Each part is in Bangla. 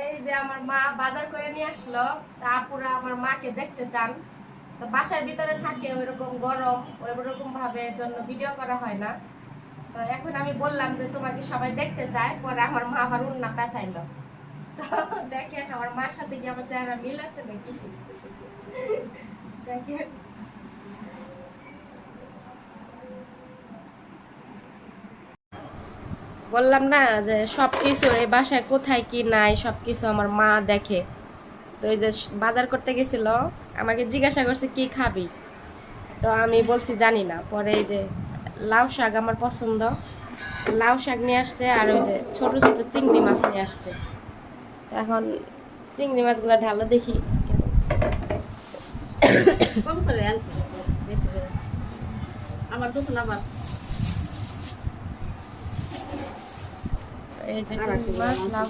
এই যে আমার মা বাজার করে নিয়ে আসলো, তারপরে আমার মাকে দেখতে চান, তো বাসার ভিতরে থাকে ওইরকম গরম, ওইরকম ভাবে জন্য ভিডিও করা হয় না। তো এখন আমি বললাম যে তোমাকে সবাই দেখতে চায়, পরে আমার মা আবার উন্না পেঁচাইলো। তো দেখেন আমার মার সাথে কি আমার চেহারা মিল আছে নাকি, দেখেন। বললাম না যে সবকিছু এই বাসায় কোথায় কি নাই সবকিছু আমার মা দেখে। তো এই যে বাজার করতে গেছিল, আমাকে জিজ্ঞাসা করছে কি খাবি, তো আমি বলছি জানি না। পরে এই যে লাউ শাক আমার পছন্দ, লাউ শাক নিয়ে আসছে, আর ওই যে ছোট ছোট চিংড়ি মাছ নিয়ে আসছে। তো এখন চিংড়ি মাছগুলো ঢালো দেখি কম করে আনছি, বেশি করে আমার দোকান আবার এই যে চিংড়ি মাছ লাউ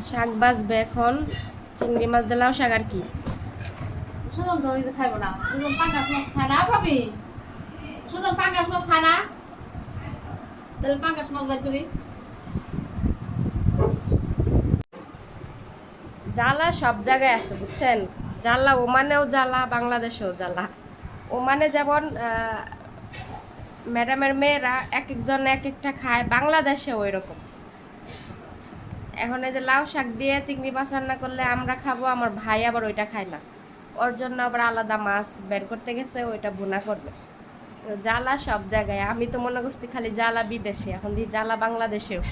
শাক বাজবে এখন, চিংড়ি মাছ দিয়ে লাউ শাক আর কি। সুজন তো খাইব না, সুজন পাঙ্গাস মাছ খায় না ভাবি, সুজন পাঙ্গাস মাছ খায় না, তাহলে পাঙ্গাস মাছ বাদ করি। জ্বালা সব জায়গায় আছে বুঝছেন, জ্বালা ওমানেও জ্বালা, বাংলাদেশেও জ্বালা। ওমানে যেমন ম্যাডামের মেয়েরা এক একজন এক একটা খায়, বাংলাদেশেও ওই রকম। এখন এই যে লাউ শাক দিয়ে চিংড়ি মাছ রান্না করলে আমরা খাবো, আমার ভাই আবার ওইটা খায় না, ওর জন্য আবার আলাদা মাছ বের করতে গেছে, ওইটা ভুনা করবে। তো জ্বালা সব জায়গায়, আমি তো মনে করছি খালি জ্বালা বিদেশে, এখন দিয়ে জ্বালা বাংলাদেশেও।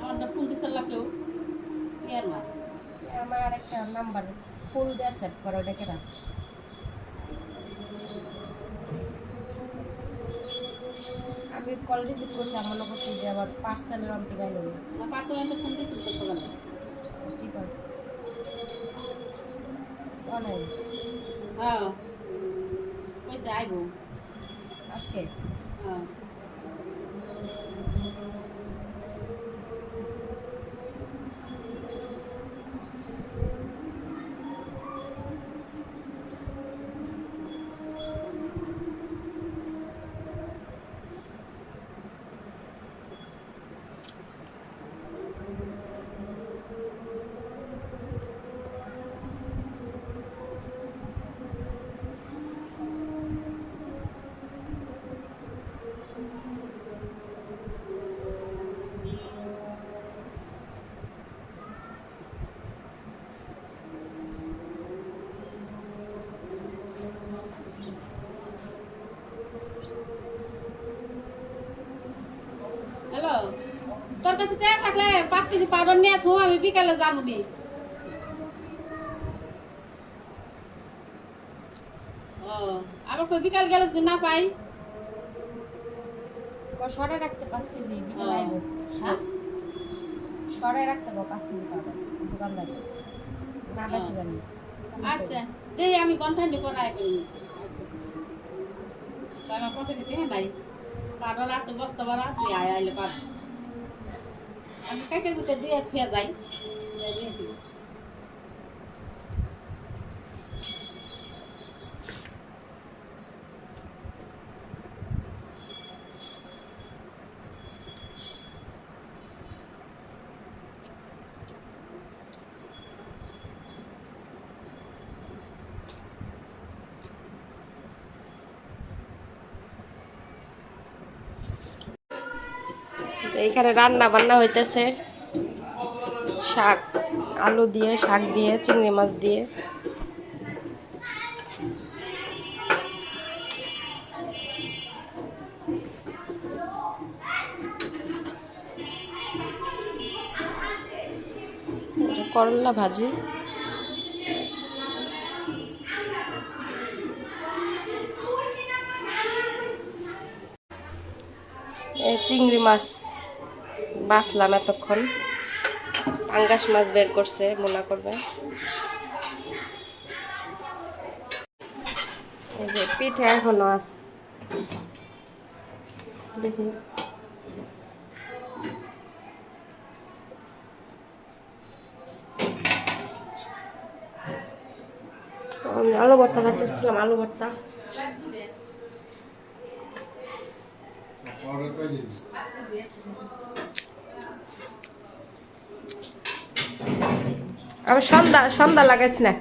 আমার ফোন দিছে কেউ ইয়ার মা, আমার আরেকটা নাম্বার ফুল দিয়ে সেভ করো, ডেকে রাখ। আমি কল রিসিভ করছি, আমার মনে করছি যে আবার পার্সেলের অন্তে গাইল না। পাঁচশো টাকা ফোন দিয়েছিল তো সকালে। কি কর অনেক হ্যাঁ পয়সা আইব আজকে। হ্যাঁ। কাছে টাকা থাকলে 5 কেজি পাউডার নিয়ে থো, আমি বিকালে যাবো নি। ও আবার কই বিকাল গেলে যদি না পাই? সরে রাখতে 5 কেজি বিকেল আইবো। হ্যাঁ? সরে রাখতে গো 5 কেজি পাবে দোকানদারে না বেশি জানি। আচ্ছা দেই আমি ঘন্টা নিব না করি। আচ্ছা তাই আমার পকেটে টাকা নাই, পাউডার আছে বস্তা ভরা, তুই আইলে পাবি। আমি কাইটে কুটে দিয়ে থুয়ে যাই, দিয়েছি। তো এইখানে রান্না বান্না হইতেছে, শাক আলু দিয়ে, শাক দিয়ে, চিংড়ি মাছ দিয়ে। এটা করলা ভাজি। এই চিংড়ি মাছ বাছলাম এতক্ষণ, পাঙ্গাস মাছ বের করছে, মনে করবে। এই যে পিঠে এখনো আছে, দেখি। আমি আলু ভর্তা খাচ্ছিলাম, আলু ভর্তা। আমি সন্ধ্যা সন্ধ্যা লাগাইছ না।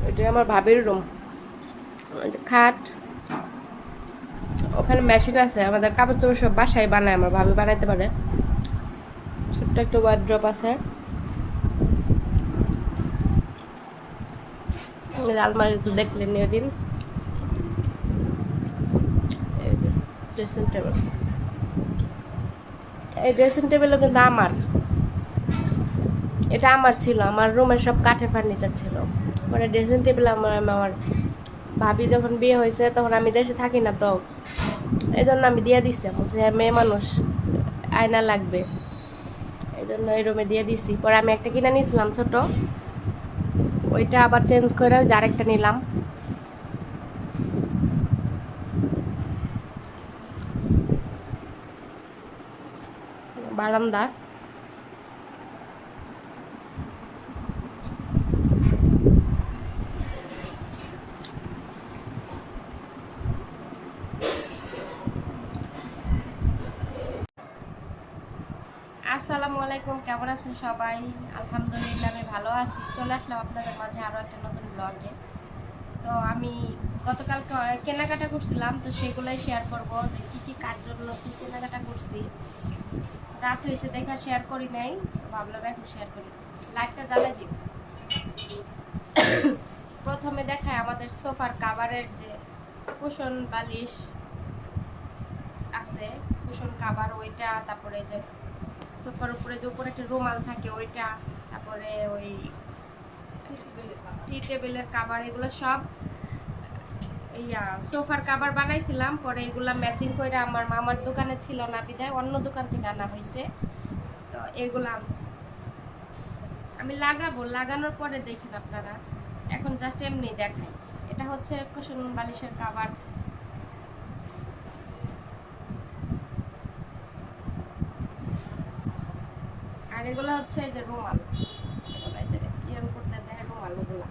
এটা আমার ভাবির রুম, খাট, ওখানে মেশিন আছে, আমাদের কাপড় চোপড় সব বাসায় বানায়, আমার ভাবি বানাইতে পারে। ছোট্ট একটা ওয়ার্ড্রপ আছে, আলমারি তো দেখলেন ওই দিন। ড্রেসিং টেবিল, এই ড্রেসিং টেবিলও কিন্তু আমার, এটা আমার ছিল, আমার রুমের সব কাঠের ফার্নিচার ছিল। পরে ড্রেসিং টেবিল আমার ভাবি যখন বিয়ে হয়েছে তখন আমি দেশে থাকি না, তো এই জন্য আমি দিয়ে দিচ্ছি। বলছি মেয়ে মানুষ, আয়না লাগবে, এই জন্য এই রুমে দিয়ে দিছি। পরে আমি একটা কিনে নিয়েছিলাম ছোট, ওইটা আবার চেঞ্জ করে আরেকটা নিলাম। বারান্দা, আসসালামু আলাইকুম, কেমন আছেন সবাই? আলহামদুলিল্লাহ আমি ভালো আছি। চলে আসলাম আপনাদের মাঝে আরও একটা নতুন ব্লগে। তো আমি গতকাল কেনাকাটা করছিলাম, তো সেগুলোই শেয়ার করব, যে কী কী কার জন্য কী কেনাকাটা করছি। রাত হয়েছে দেখা শেয়ার করি নাই, ভাবলাম এখন শেয়ার করি। লাইটটা জ্বালাই দিই। প্রথমে দেখায় আমাদের সোফার কাভারের যে কুশন বালিশ আছে, কুশন কাভার ওইটা, তারপরে যে সোফার উপরে যে উপরে একটা রুমাল থাকে ওইটা, তারপরে ওই টি টেবিলের কাভার, এগুলো সব সোফার কাভার বানাইছিলাম। পরে এগুলা ম্যাচিং করে আমার মামার দোকানে ছিল না বিদায় অন্য দোকান থেকে আনা হয়েছে, তো এগুলো আনছি। আমি লাগাবো, লাগানোর পরে দেখেন আপনারা, এখন জাস্ট এমনি দেখাই। এটা হচ্ছে কুশন বালিশের কাভার। আর এগুলো হচ্ছে যে রুমাল, এগুলো যে ইয়ের করতে দেয় রুমাল, ওগুলা।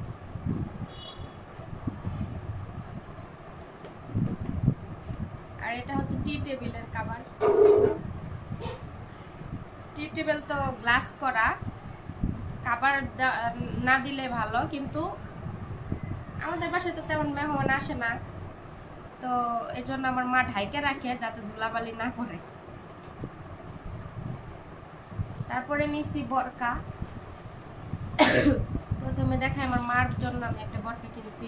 আর এটা হচ্ছে টি টেবিলের কাভার। টি টেবিল তো গ্লাস করা, কাভার না দিলে ভালো, কিন্তু আমাদের বাসায় তো তেমন মেহমান আসে না, তো এর জন্য আমার মা ঢাইকে রাখে যাতে ধুলাবালি না করে। তারপরে নিছি বরকা। প্রথমে দেখাই আমার মার জন্য আমি একটা বরকা কিনছি।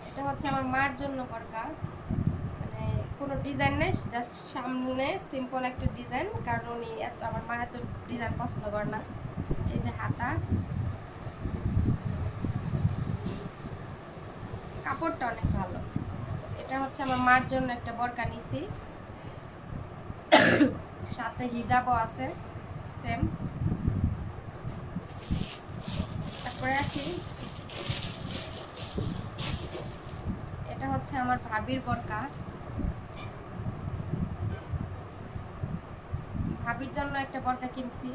এটা হচ্ছে আমার মার জন্য বরকা, মানে কোনো ডিজাইন নেই, জাস্ট সামনে সিম্পল একটা ডিজাইন, কারণ উনি আমার মা এত ডিজাইন পছন্দ করে না। এই যে হাতা, কাপড়টা অনেক ভালো। এটা হচ্ছে আমার মার জন্য একটা বরকা নিছি, সাথে হিজাবও আছে সেম। তারপরে আসি, এটা হচ্ছে আমার ভাবির বরকা। ভাবির জন্য একটা বরকা কিনছি।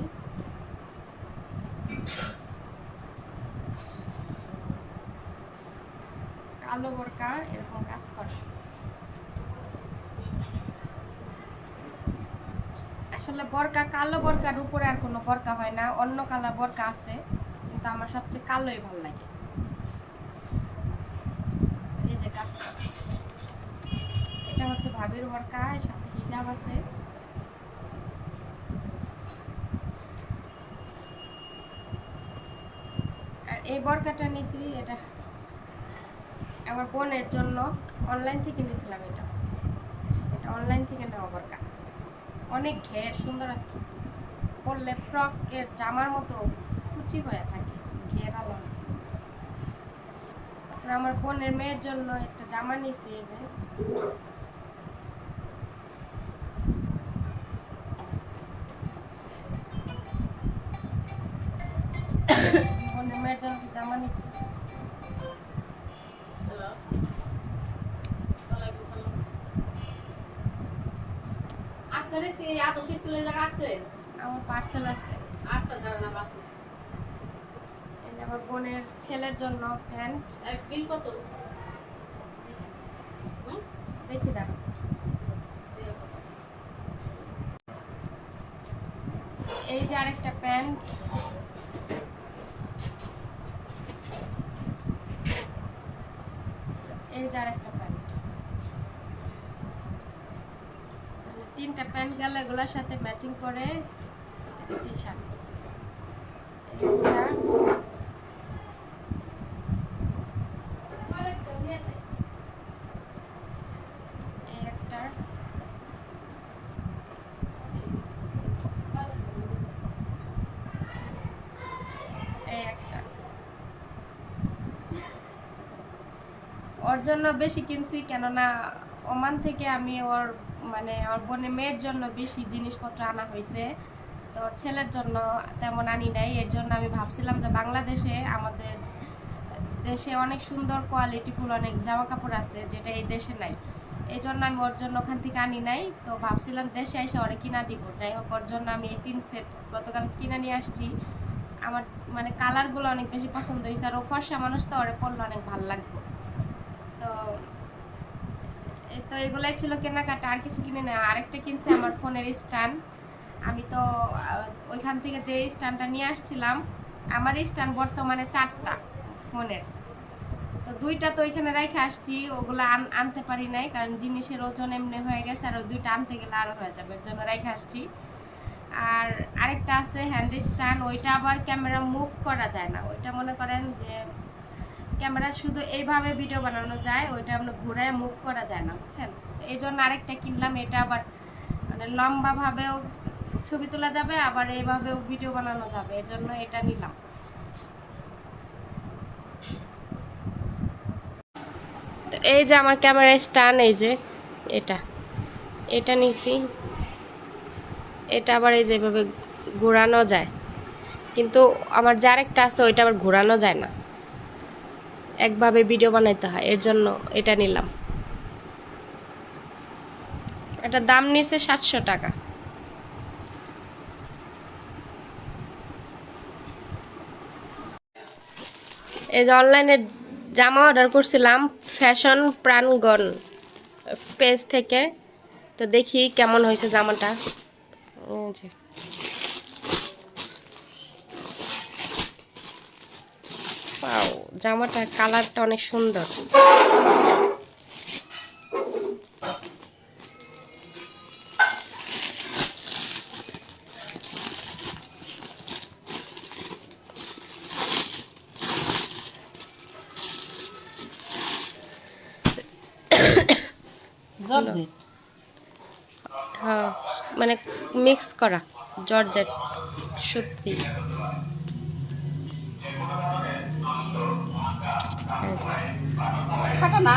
কালো বরকা, এরকম কাজ করে। আসলে বরকা, কালো বরকার উপরে আর কোনো বরকা হয় না, অন্য কালার বরকা আছে, কিন্তু আমার সবচেয়ে কালোই ভালো লাগে। এই যে কাজ, এটা হচ্ছে ভাবির বরকা, সাথে হিজাব আছে। আর এই বরকাটা নিছি, এটা আমার বোনের জন্য, অনলাইন থেকে নিয়েছিলাম। এটা অনলাইন থেকে নেওয়া বরকা, অনেক ঘের, সুন্দর আছে, পরলে ফ্রকের জামার মতো কুচি হয়ে থাকে, ঘের আলো। তারপরে আমার বোনের মেয়ের জন্য একটা জামা নিয়েছি, এই যে বোনের মেয়ের জন্য জামা নিয়েছি। হ্যালো, ওয়ালাইকুম সালাম। আসছে রে, কি আদর্শ স্কুলে যারা আসছে? আমার পার্সেল আসছে। আচ্ছা, দাঁড়ান, আমি আসতেছি। এই যে আমার বোনের ছেলের জন্য প্যান্ট। বিল কত? হুম? দেখি দাঁড়া, এই যে আরেকটা প্যান্ট, এই যে আরেকটা প্যান্ট, তিনটা প্যান্ট গেল, এগুলোর সাথে ম্যাচিং করে টি শার্ট। একটা, ওর জন্য বেশি কিনছি, কেননা ওমান থেকে আমি ওর মানে ওর বোনের মেয়ের জন্য বেশি জিনিসপত্র আনা হয়েছে, তো ওর ছেলের জন্য তেমন আনি নাই। এর জন্য আমি ভাবছিলাম যে বাংলাদেশে, আমাদের দেশে অনেক সুন্দর কোয়ালিটিফুল অনেক জামা কাপড় আছে, যেটা এই দেশে নাই। এই জন্য আমি ওর জন্য ওখান থেকে আনি নাই, তো ভাবছিলাম দেশে এসে ওরে কিনা দিব। যাই হোক, ওর জন্য আমি এই 3 সেট গতকাল কিনে নিয়ে আসছি। আমার মানে কালারগুলো অনেক বেশি পছন্দ হয়েছে, আর ও ফর্সা মানুষ তো, ওরে পরলে অনেক ভালো লাগবে। তো তো এগুলাই ছিল কেনাকাটা, আর কিছু কিনে নেয়। আরেকটা কিনছে আমার ফোনের স্ট্যান্ড। আমি তো ওইখান থেকে যে স্ট্যান্ডটা নিয়ে আসছিলাম, আমার স্ট্যান্ড বর্তমানে 4টা ফোনের, তো 2টা তো ওইখানে রেখে আসছি, ওগুলো আনতে পারি নাই, কারণ জিনিসের ওজন এমনি হয়ে গেছে, আর ওই 2টা আনতে গেলে আরও হয়ে যাবে, এর জন্য রেখে আসছি। আর আরেকটা আছে হ্যান্ড স্ট্যান্ড, ওইটা আবার ক্যামেরা মুভ করা যায় না, ওইটা মনে করেন যে ক্যামেরা শুধু এইভাবে ভিডিও বানানো যায়, ওইটা আমরা ঘুরে মুভ করা যায় না, বুঝছেন। এই জন্য আরেকটা কিনলাম, এটা আবার মানে লম্বাভাবেও ছবি তোলা যাবে, আবার এইভাবেও ভিডিও বানানো যাবে, এর জন্য এটা নিলাম। তো এই যে আমার ক্যামেরা স্ট্যান্ড, এই যে এটা নিছি। এটা আবার এই যে এভাবে ঘোরানো যায়, কিন্তু আমার যার একটা আছে ওইটা আবার ঘোরানো যায় না, একভাবে ভিডিও বানাইতে হয়, এর জন্য এটা নিলাম। এটা দাম নিছে 700 টাকা। এই যে অনলাইনে জামা অর্ডার করছিলাম ফ্যাশন প্রাণগণ পেজ থেকে, তো দেখি কেমন হয়েছে জামাটা। এই যে ওয়াও, জামাটা কালারটা অনেক সুন্দর। জর্জেট। হ্যাঁ, মানে মিক্স করা জর্জেট সত্যি। এই যে, খাটো না?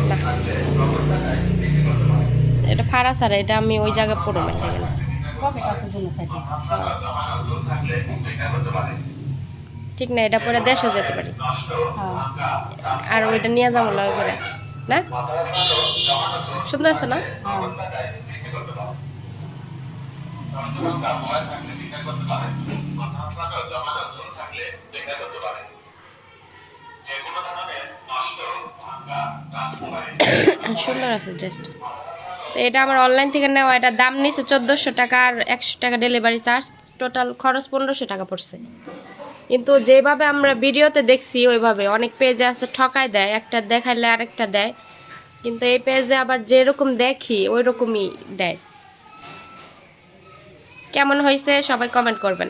না, এটা ফাড়া ছাড়া, এটা আমি ওই জায়গায় পড়ো মেলে গেছি। পকেট আছে দুনো সাইডে। ঠিক না, এটা পরে দেশও যেতে পারি। হ্যাঁ। আর ওইটা নিয়ে যাবো লগে করে, না সুন্দর আছে না? হ্যাঁ। সুন্দর আছে ড্রেসটা। তো এটা আমার অনলাইন থেকে নেওয়া, এটা দাম নিছে 1400 টাকা আর 100 টাকা ডেলিভারি চার্জ, টোটাল খরচ 1500 টাকা পড়ছে। কিন্তু যেভাবে আমরা ভিডিওতে দেখছি ওইভাবে, অনেক পেজে আছে ঠকায় দেয়, একটা দেখাইলে আরেকটা দেয়, কিন্তু এই পেজে আবার যেরকম দেখি ওই রকমই দেয়। কেমন হয়েছে সবাই কমেন্ট করবেন।